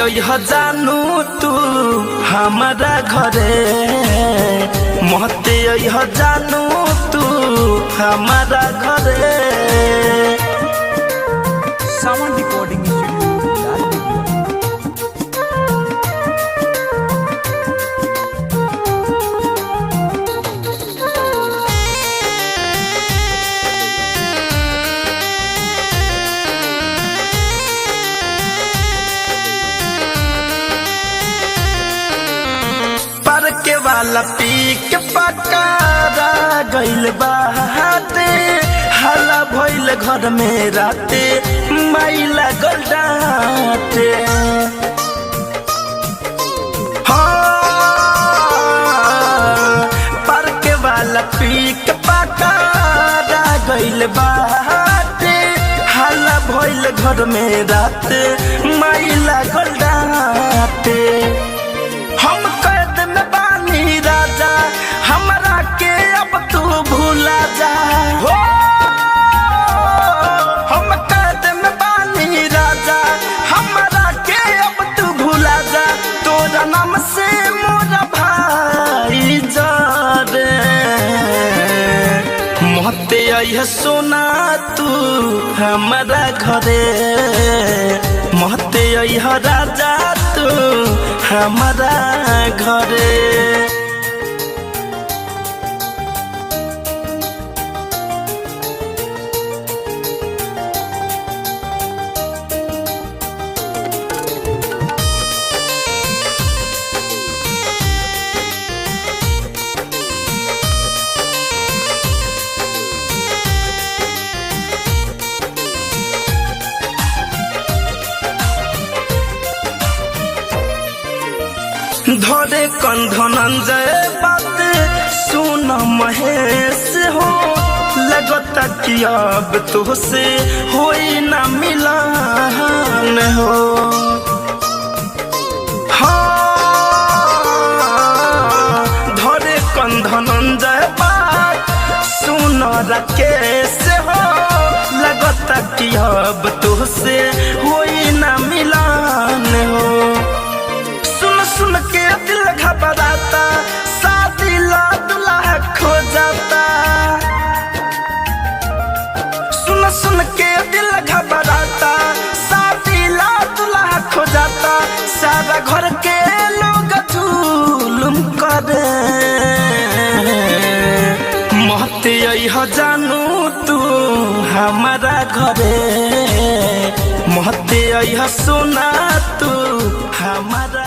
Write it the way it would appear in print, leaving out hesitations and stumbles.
यह जानू तू हमारा घरे महते यह जानू तू हमारा घरे सावन रिकॉर्डिंग स्टूडियो के वाला पी के पकारा गइल बाटे हला भइल घर में राते माइला गलडाटे पर के वाला पी के पकारा गइल बाटे हला भइल घर में राते माइला गलडाटे हम कैद में बानी राजा हमरा के अब तू भूला जा हो हम कैद में बानी राजा हमरा के अब तू भूला जा तोरा नाम से मोरा भाई जारे महते आई सोना तू हमारा घरे महते आई राजा तू हमारा घरे धरे कंधनंजय बात सुन महेश हो लगता कि अब तुझसे होई ना मिलन हो धरे कंधनंजय बात सुन राकेश हो लगता कि अब तुझसे होई ना मिलन हो सुन के दिल घबराता शादी ला दुल्हा खो जाता सुन के दिल घबराता शादी ला दुल्हा खो जाता सारा घर के लोग जुलुम करे महते यह जानू तू हमारा घरे महते यह सुना तू हमारा